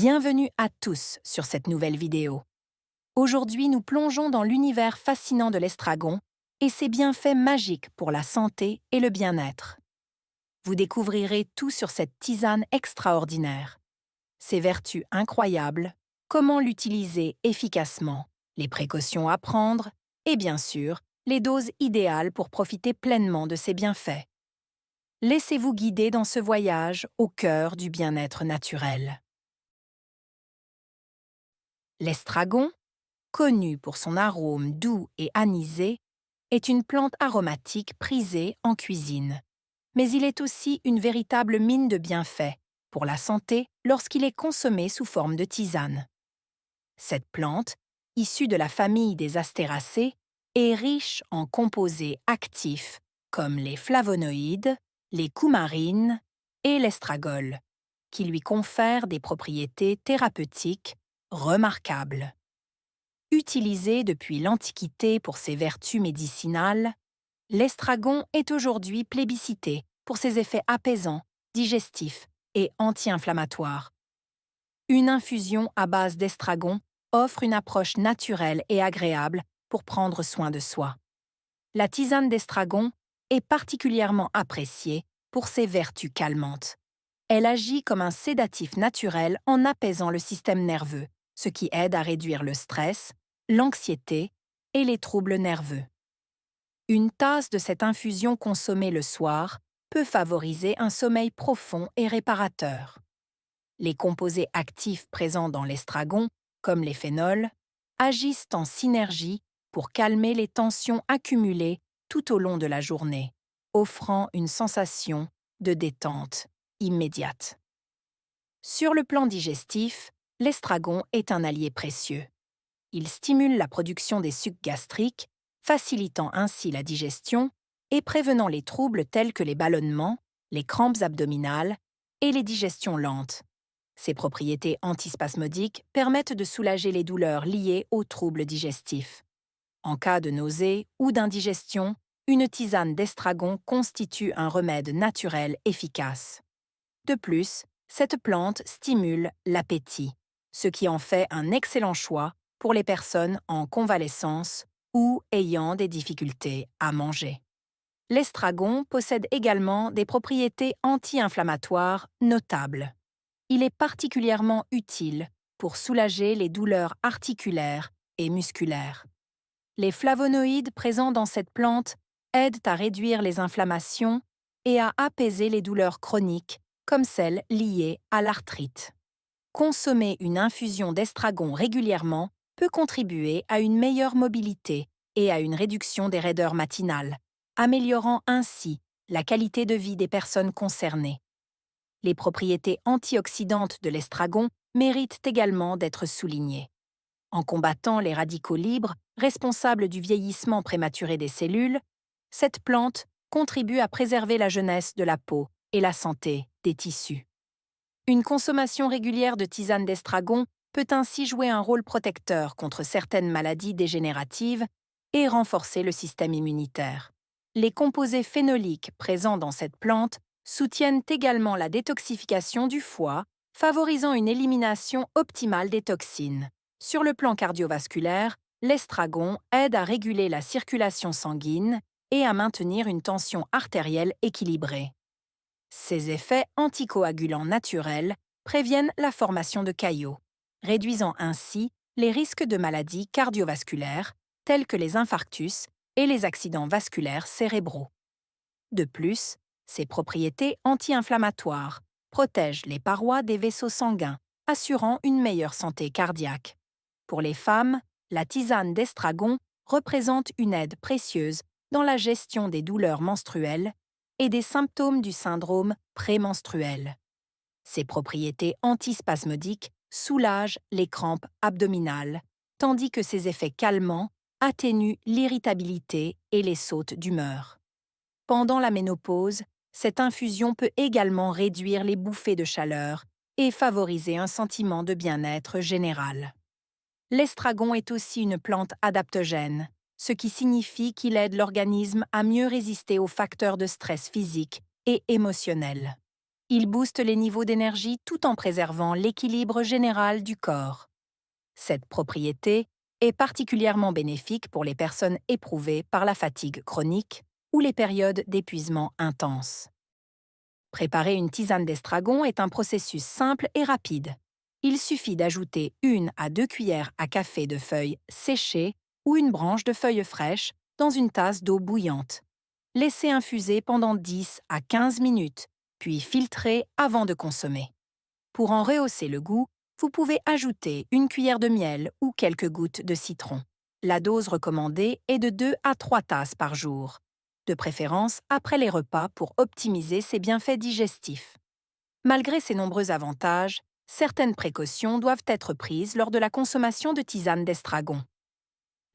Bienvenue à tous sur cette nouvelle vidéo. Aujourd'hui, nous plongeons dans l'univers fascinant de l'estragon et ses bienfaits magiques pour la santé et le bien-être. Vous découvrirez tout sur cette tisane extraordinaire. Ses vertus incroyables, comment l'utiliser efficacement, les précautions à prendre et bien sûr, les doses idéales pour profiter pleinement de ses bienfaits. Laissez-vous guider dans ce voyage au cœur du bien-être naturel. L'estragon, connu pour son arôme doux et anisé, est une plante aromatique prisée en cuisine. Mais il est aussi une véritable mine de bienfaits pour la santé lorsqu'il est consommé sous forme de tisane. Cette plante, issue de la famille des Astéracées, est riche en composés actifs comme les flavonoïdes, les coumarines et l'estragol, qui lui confèrent des propriétés thérapeutiques remarquables. Utilisé depuis l'Antiquité pour ses vertus médicinales, l'estragon est aujourd'hui plébiscité pour ses effets apaisants, digestifs et anti-inflammatoires. Une infusion à base d'estragon offre une approche naturelle et agréable pour prendre soin de soi. La tisane d'estragon est particulièrement appréciée pour ses vertus calmantes. Elle agit comme un sédatif naturel en apaisant le système nerveux, ce qui aide à réduire le stress, l'anxiété et les troubles nerveux. Une tasse de cette infusion consommée le soir peut favoriser un sommeil profond et réparateur. Les composés actifs présents dans l'estragon, comme les phénols, agissent en synergie pour calmer les tensions accumulées tout au long de la journée, offrant une sensation de détente immédiate. Sur le plan digestif, l'estragon est un allié précieux. Il stimule la production des sucs gastriques, facilitant ainsi la digestion et prévenant les troubles tels que les ballonnements, les crampes abdominales et les digestions lentes. Ses propriétés antispasmodiques permettent de soulager les douleurs liées aux troubles digestifs. En cas de nausée ou d'indigestion, une tisane d'estragon constitue un remède naturel efficace. De plus, cette plante stimule l'appétit, ce qui en fait un excellent choix pour les personnes en convalescence ou ayant des difficultés à manger. L'estragon possède également des propriétés anti-inflammatoires notables. Il est particulièrement utile pour soulager les douleurs articulaires et musculaires. Les flavonoïdes présents dans cette plante aident à réduire les inflammations et à apaiser les douleurs chroniques comme celles liées à l'arthrite. Consommer une infusion d'estragon régulièrement peut contribuer à une meilleure mobilité et à une réduction des raideurs matinales, améliorant ainsi la qualité de vie des personnes concernées. Les propriétés antioxydantes de l'estragon méritent également d'être soulignées. En combattant les radicaux libres, responsables du vieillissement prématuré des cellules, cette plante contribue à préserver la jeunesse de la peau et la santé des tissus. Une consommation régulière de tisane d'estragon peut ainsi jouer un rôle protecteur contre certaines maladies dégénératives et renforcer le système immunitaire. Les composés phénoliques présents dans cette plante soutiennent également la détoxification du foie, favorisant une élimination optimale des toxines. Sur le plan cardiovasculaire, l'estragon aide à réguler la circulation sanguine et à maintenir une tension artérielle équilibrée. Ces effets anticoagulants naturels préviennent la formation de caillots, réduisant ainsi les risques de maladies cardiovasculaires telles que les infarctus et les accidents vasculaires cérébraux. De plus, ces propriétés anti-inflammatoires protègent les parois des vaisseaux sanguins, assurant une meilleure santé cardiaque. Pour les femmes, la tisane d'estragon représente une aide précieuse dans la gestion des douleurs menstruelles et des symptômes du syndrome prémenstruel. Ses propriétés antispasmodiques soulagent les crampes abdominales, tandis que ses effets calmants atténuent l'irritabilité et les sautes d'humeur. Pendant la ménopause, cette infusion peut également réduire les bouffées de chaleur et favoriser un sentiment de bien-être général. L'estragon est aussi une plante adaptogène, ce qui signifie qu'il aide l'organisme à mieux résister aux facteurs de stress physique et émotionnel. Il booste les niveaux d'énergie tout en préservant l'équilibre général du corps. Cette propriété est particulièrement bénéfique pour les personnes éprouvées par la fatigue chronique ou les périodes d'épuisement intense. Préparer une tisane d'estragon est un processus simple et rapide. Il suffit d'ajouter 1 à 2 cuillères à café de feuilles séchées ou une branche de feuilles fraîches dans une tasse d'eau bouillante. Laissez infuser pendant 10 à 15 minutes, puis filtrer avant de consommer. Pour en rehausser le goût, vous pouvez ajouter 1 cuillère de miel ou quelques gouttes de citron. La dose recommandée est de 2 à 3 tasses par jour, de préférence après les repas pour optimiser ses bienfaits digestifs. Malgré ces nombreux avantages, certaines précautions doivent être prises lors de la consommation de tisane d'estragon.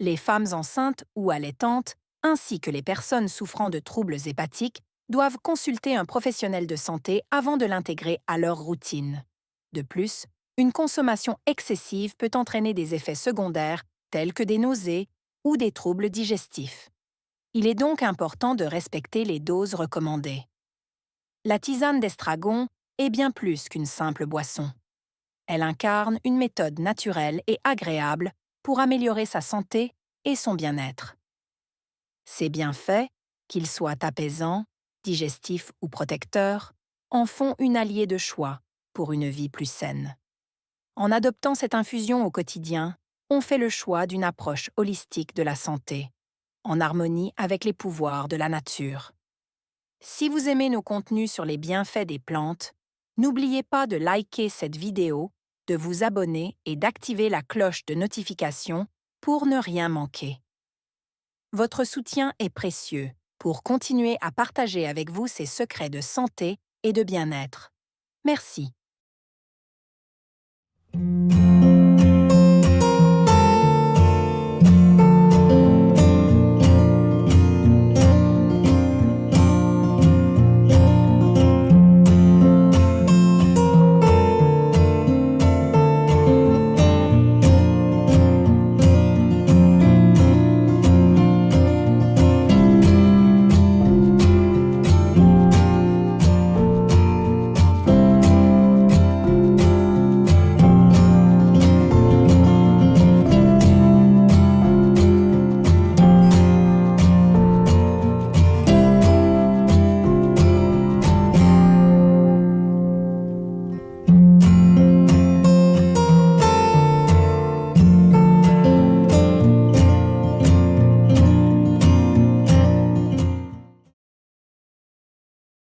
Les femmes enceintes ou allaitantes, ainsi que les personnes souffrant de troubles hépatiques, doivent consulter un professionnel de santé avant de l'intégrer à leur routine. De plus, une consommation excessive peut entraîner des effets secondaires tels que des nausées ou des troubles digestifs. Il est donc important de respecter les doses recommandées. La tisane d'estragon est bien plus qu'une simple boisson. Elle incarne une méthode naturelle et agréable pour améliorer sa santé et son bien-être. Ces bienfaits, qu'ils soient apaisants, digestifs ou protecteurs, en font une alliée de choix pour une vie plus saine. En adoptant cette infusion au quotidien, on fait le choix d'une approche holistique de la santé, en harmonie avec les pouvoirs de la nature. Si vous aimez nos contenus sur les bienfaits des plantes, n'oubliez pas de liker cette vidéo, de vous abonner et d'activer la cloche de notification pour ne rien manquer. Votre soutien est précieux pour continuer à partager avec vous ces secrets de santé et de bien-être. Merci.